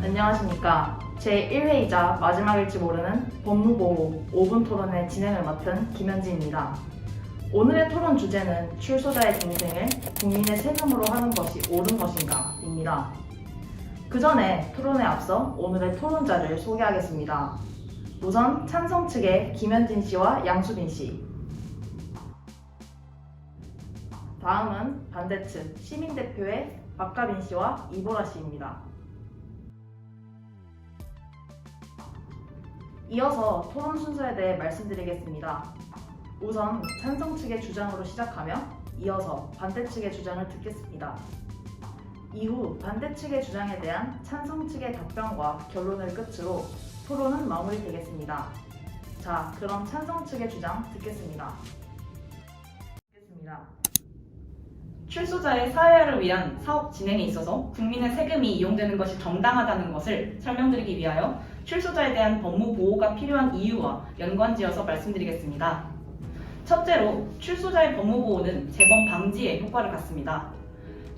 안녕하십니까. 제1회이자 마지막일지 모르는 법무보호 5분 토론의 진행을 맡은 김현지입니다. 오늘의 토론 주제는 출소자의 동생을 국민의 세금으로 하는 것이 옳은 것인가 입니다. 그 전에 토론에 앞서 오늘의 토론자를 소개하겠습니다. 우선 찬성 측의 김현진 씨와 양수빈 씨. 다음은 반대 측 시민대표의 박가빈 씨와 이보라 씨입니다. 이어서 토론 순서에 대해 말씀드리겠습니다. 우선 찬성 측의 주장으로 시작하며 이어서 반대 측의 주장을 듣겠습니다. 이후 반대 측의 주장에 대한 찬성 측의 답변과 결론을 끝으로 토론은 마무리되겠습니다. 자, 그럼 찬성 측의 주장 듣겠습니다. 출소자의 사회화를 위한 사업 진행에 있어서 국민의 세금이 이용되는 것이 정당하다는 것을 설명드리기 위하여 출소자에 대한 법무 보호가 필요한 이유와 연관지어서 말씀드리겠습니다. 첫째로, 출소자의 법무 보호는 재범 방지에 효과를 갖습니다.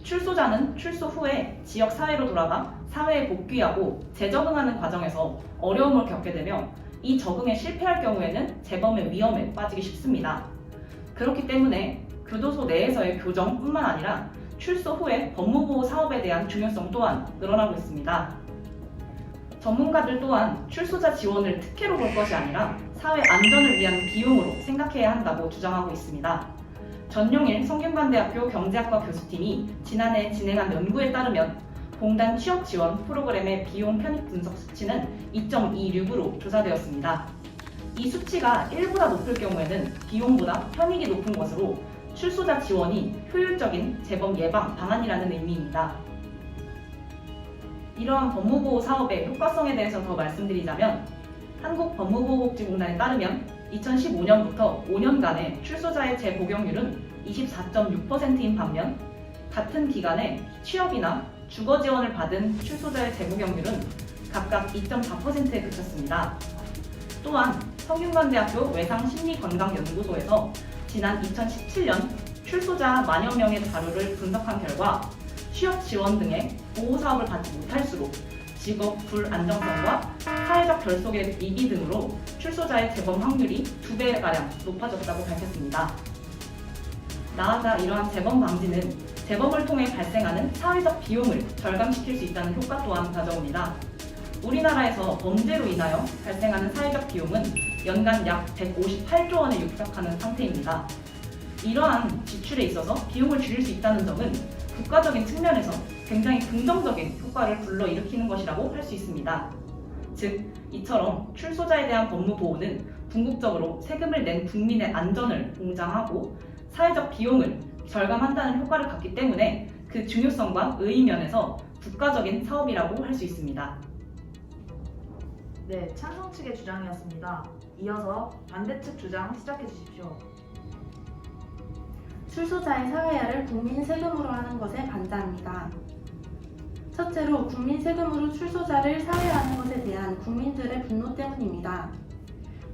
출소자는 출소 후에 지역 사회로 돌아가 사회에 복귀하고 재적응하는 과정에서 어려움을 겪게 되며 이 적응에 실패할 경우에는 재범의 위험에 빠지기 쉽습니다. 그렇기 때문에 교도소 내에서의 교정뿐만 아니라 출소 후에 법무보호 사업에 대한 중요성 또한 늘어나고 있습니다. 전문가들 또한 출소자 지원을 특혜로 볼 것이 아니라 사회 안전을 위한 비용으로 생각해야 한다고 주장하고 있습니다. 전용일 성균관대학교 경제학과 교수팀이 지난해 진행한 연구에 따르면 공단 취업 지원 프로그램의 비용 편입 분석 수치는 2.26으로 조사되었습니다. 이 수치가 1보다 높을 경우에는 비용보다 편익이 높은 것으로 출소자 지원이 효율적인 재범 예방 방안이라는 의미입니다. 이러한 법무보호 사업의 효과성에 대해서 더 말씀드리자면 한국법무보호복지공단에 따르면 2015년부터 5년간의 출소자의 재복용률은 24.6%인 반면 같은 기간에 취업이나 주거 지원을 받은 출소자의 재복용률은 각각 2.4%에 그쳤습니다. 또한 성균관대학교 외상심리건강연구소에서 지난 2017년 출소자 만여 명의 자료를 분석한 결과 취업 지원 등의 보호사업을 받지 못할수록 직업 불안정성과 사회적 결속의 미비 등으로 출소자의 재범 확률이 2배가량 높아졌다고 밝혔습니다. 나아가 이러한 재범 방지는 재범을 통해 발생하는 사회적 비용을 절감시킬 수 있다는 효과 또한 가져옵니다. 우리나라에서 범죄로 인하여 발생하는 사회적 비용은 연간 약 158조 원에 육박하는 상태입니다. 이러한 지출에 있어서 비용을 줄일 수 있다는 점은 국가적인 측면에서 굉장히 긍정적인 효과를 불러일으키는 것이라고 할 수 있습니다. 즉, 이처럼 출소자에 대한 법무 보호는 궁극적으로 세금을 낸 국민의 안전을 보장하고 사회적 비용을 절감한다는 효과를 갖기 때문에 그 중요성과 의의면에서 국가적인 사업이라고 할 수 있습니다. 네, 찬성 측의 주장이었습니다. 이어서 반대 측 주장 시작해 주십시오. 출소자의 사회화를 국민 세금으로 하는 것에 반대합니다. 첫째로 국민 세금으로 출소자를 사회화하는 것에 대한 국민들의 분노 때문입니다.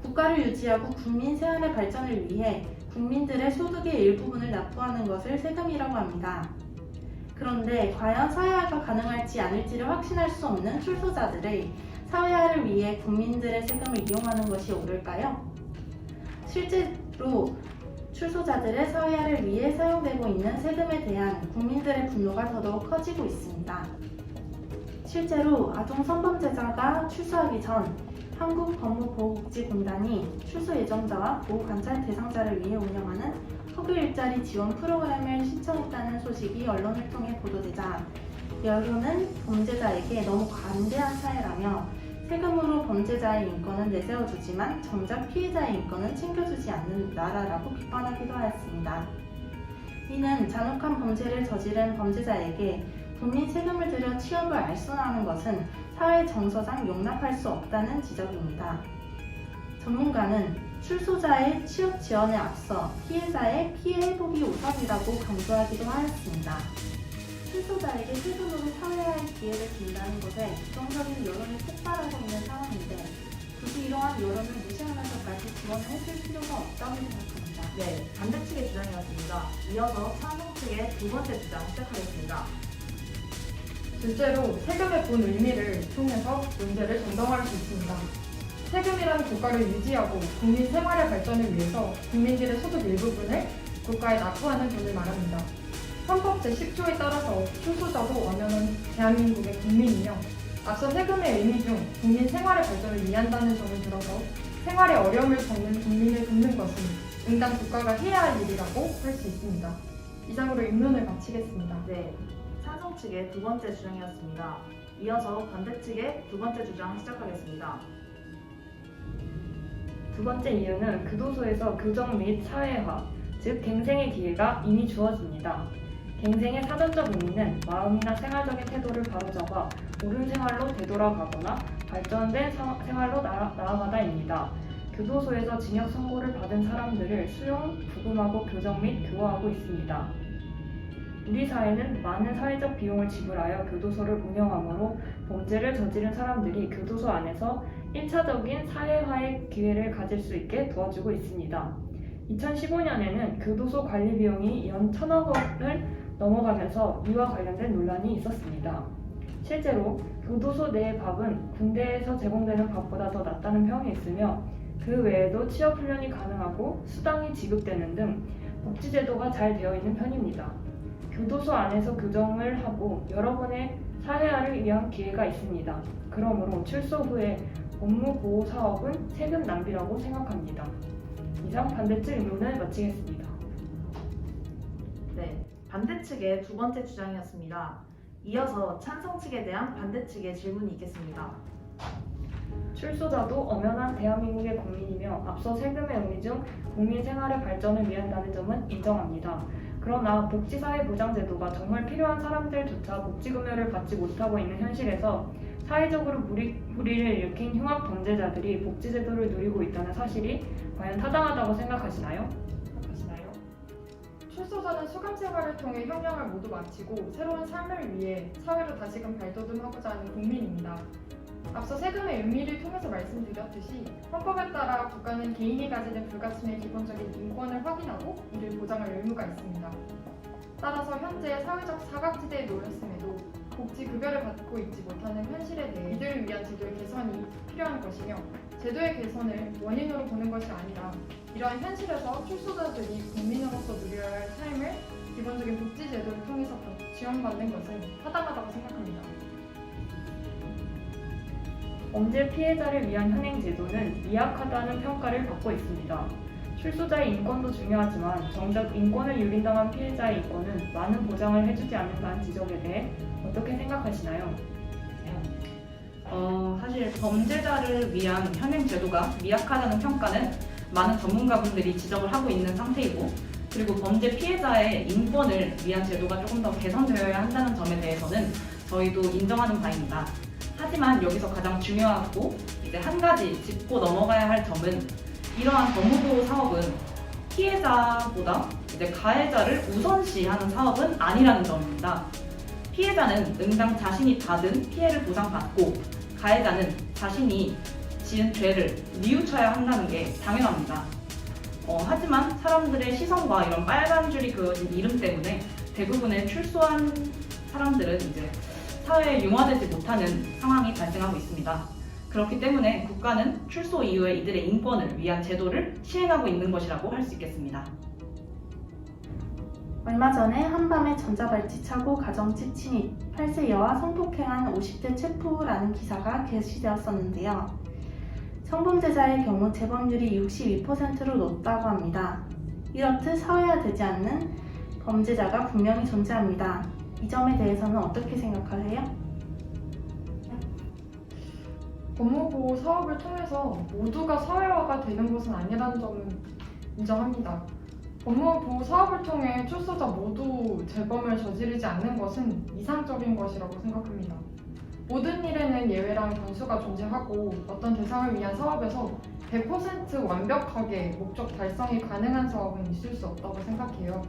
국가를 유지하고 국민 생활의 발전을 위해 국민들의 소득의 일부분을 납부하는 것을 세금이라고 합니다. 그런데 과연 사회화가 가능할지 않을지를 확신할 수 없는 출소자들의 사회화를 위해 국민들의 세금을 이용하는 것이 옳을까요? 실제로 출소자들의 사회화를 위해 사용되고 있는 세금에 대한 국민들의 분노가 더더욱 커지고 있습니다. 실제로 아동 성범죄자가 출소하기 전 한국법무보호복지공단이 출소 예정자와 보호관찰 대상자를 위해 운영하는 허그 일자리 지원 프로그램을 신청했다는 소식이 언론을 통해 보도되자 여론은 범죄자에게 너무 관대한 사회라며 세금으로 범죄자의 인권은 내세워주지만 정작 피해자의 인권은 챙겨주지 않는 나라라고 비판하기도 하였습니다. 이는 잔혹한 범죄를 저지른 범죄자에게 국민 세금을 들여 취업을 알선하는 것은 사회 정서상 용납할 수 없다는 지적입니다. 전문가는 출소자의 취업 지원에 앞서 피해자의 피해 회복이 우선이라고 강조하기도 하였습니다. 출소자에게 세금으로 사회화의 기회를 준다는 것에 부정적인 여론이 폭발하고 있는 상황인데 굳이 이러한 여론을 무시하면서까지 지원을 해줄 필요가 없다고 생각합니다. 네, 반대 측의 주장이었습니다. 이어서 찬성 측의 두 번째 주장 시작하겠습니다. 둘째로 세금의 본 의미를 통해서 문제를 정당화할 수 있습니다. 세금이란 국가를 유지하고 국민 생활의 발전을 위해서 국민들의 소득 일부분을 국가에 납부하는 돈을 말합니다. 헌법 제10조에 따라서 출소자도 엄연한 대한민국의 국민이며 앞서 세금의 의미 중 국민 생활의 발전을 위한다는 점을 들어서 생활에 어려움을 겪는 국민을 돕는 것은 응당 국가가 해야 할 일이라고 할 수 있습니다. 이상으로 입론을 마치겠습니다. 네, 찬성 측의 두 번째 주장이었습니다. 이어서 반대 측의 두 번째 주장 시작하겠습니다. 두 번째 이유는 교도소에서 교정 및 사회화, 즉 갱생의 기회가 이미 주어집니다. 갱생의 사전적 의미는 마음이나 생활적인 태도를 바로잡아 옳은 생활로 되돌아가거나 발전된 생활로 나아가다입니다. 교도소에서 징역 선고를 받은 사람들을 수용, 부검하고 교정 및 교화하고 있습니다. 우리 사회는 많은 사회적 비용을 지불하여 교도소를 운영하므로 범죄를 저지른 사람들이 교도소 안에서 1차적인 사회화의 기회를 가질 수 있게 도와주고 있습니다. 2015년에는 교도소 관리 비용이 연 1,000억 원을 넘어가면서 이와 관련된 논란이 있었습니다. 실제로 교도소 내의 밥은 군대에서 제공되는 밥보다 더 낫다는 평이 있으며 그 외에도 취업 훈련이 가능하고 수당이 지급되는 등 복지제도가 잘 되어 있는 편입니다. 교도소 안에서 교정을 하고 여러 번의 사회화를 위한 기회가 있습니다. 그러므로 출소 후에 법무보호 사업은 세금 낭비라고 생각합니다. 이상 반대측 의문을 마치겠습니다. 네, 반대 측의 두 번째 주장이었습니다. 이어서 찬성 측에 대한 반대 측의 질문이 있겠습니다. 출소자도 엄연한 대한민국의 국민이며 앞서 세금의 의미 중 국민 생활의 발전을 위한다는 점은 인정합니다. 그러나 복지사회보장제도가 정말 필요한 사람들조차 복지금연을 받지 못하고 있는 현실에서 사회적으로 무리를 일으킨 흉악범죄자들이 복지제도를 누리고 있다는 사실이 과연 타당하다고 생각하시나요? 출소자는 수감 생활을 통해 형량을 모두 마치고 새로운 삶을 위해 사회로 다시금 발돋움하고자 하는 국민입니다. 앞서 세금의 의미를 통해서 말씀드렸듯이 헌법에 따라 국가는 개인이 가지는 불가침의 기본적인 인권을 확인하고 이를 보장할 의무가 있습니다. 따라서 현재 사회적 사각지대에 놓였음에도 복지급여를 받고 있지 못하는 현실에 대해 이들을 위한 제도의 개선이 필요한 것이며 제도의 개선을 원인으로 보는 것이 아니라 이러한 현실에서 출소자들이 국민으로서 누려야 할 삶을 기본적인 복지제도를 통해서 지원받는 것은 타당하다고 생각합니다. 범죄 피해자를 위한 현행 제도는 미약하다는 평가를 받고 있습니다. 출소자의 인권도 중요하지만 정작 인권을 유린당한 피해자의 인권은 많은 보장을 해주지 않는다는 지적에 대해 어떻게 생각하시나요? 사실 범죄자를 위한 현행 제도가 미약하다는 평가는 많은 전문가분들이 지적을 하고 있는 상태이고, 그리고 범죄 피해자의 인권을 위한 제도가 조금 더 개선되어야 한다는 점에 대해서는 저희도 인정하는 바입니다. 하지만 여기서 가장 중요하고 이제 한 가지 짚고 넘어가야 할 점은 이러한 법무보호 사업은 피해자보다 이제 가해자를 우선시하는 사업은 아니라는 점입니다. 피해자는 응당 자신이 받은 피해를 보상받고 가해자는 자신이 지은 죄를 뉘우쳐야 한다는 게 당연합니다. 하지만 사람들의 시선과 이런 빨간 줄이 그어진 이름 때문에 대부분의 출소한 사람들은 이제 사회에 융화되지 못하는 상황이 발생하고 있습니다. 그렇기 때문에 국가는 출소 이후에 이들의 인권을 위한 제도를 시행하고 있는 것이라고 할 수 있겠습니다. 얼마 전에 한밤에 전자발찌 차고 가정집 침입, 8세 여아 성폭행한 50대 체포라는 기사가 게시되었었는데요. 성범죄자의 경우 재범률이 62%로 높다고 합니다. 이렇듯 사회화되지 않는 범죄자가 분명히 존재합니다. 이 점에 대해서는 어떻게 생각하세요? 법무보호 사업을 통해서 모두가 사회화가 되는 것은 아니라는 점은 인정합니다. 법무보호 사업을 통해 출소자 모두 재범을 저지르지 않는 것은 이상적인 것이라고 생각합니다. 모든 일에는 예외랑 변수가 존재하고 어떤 대상을 위한 사업에서 100% 완벽하게 목적 달성이 가능한 사업은 있을 수 없다고 생각해요.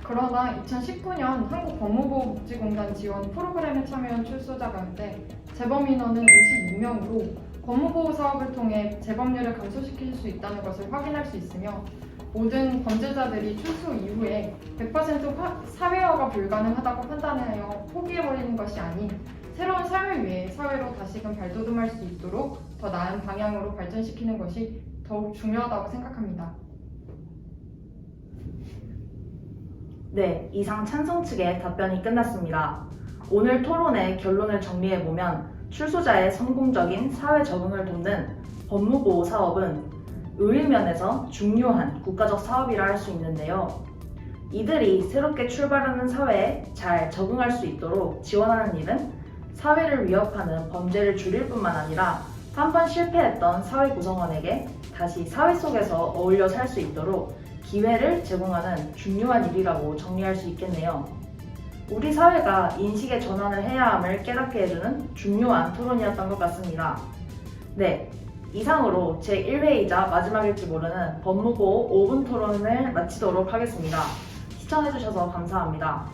그러나 2019년 한국법무보호복지공단 지원 프로그램에 참여한 출소자 가운데 재범 인원은 52명으로 법무보호 사업을 통해 재범률을 감소시킬 수 있다는 것을 확인할 수 있으며 모든 범죄자들이 출소 이후에 100% 사회화가 불가능하다고 판단하여 포기해버리는 것이 아닌 새로운 삶을 위해 사회로 다시금 발돋움할 수 있도록 더 나은 방향으로 발전시키는 것이 더욱 중요하다고 생각합니다. 네, 이상 찬성 측의 답변이 끝났습니다. 오늘 토론의 결론을 정리해보면 출소자의 성공적인 사회 적응을 돕는 법무보호 사업은 의료면에서 중요한 국가적 사업이라 할 수 있는데요. 이들이 새롭게 출발하는 사회에 잘 적응할 수 있도록 지원하는 일은 사회를 위협하는 범죄를 줄일 뿐만 아니라 한번 실패했던 사회 구성원에게 다시 사회 속에서 어울려 살 수 있도록 기회를 제공하는 중요한 일이라고 정리할 수 있겠네요. 우리 사회가 인식의 전환을 해야 함을 깨닫게 해주는 중요한 토론이었던 것 같습니다. 네, 이상으로 제1회이자 마지막일지 모르는 법무보호 5분 토론을 마치도록 하겠습니다. 시청해주셔서 감사합니다.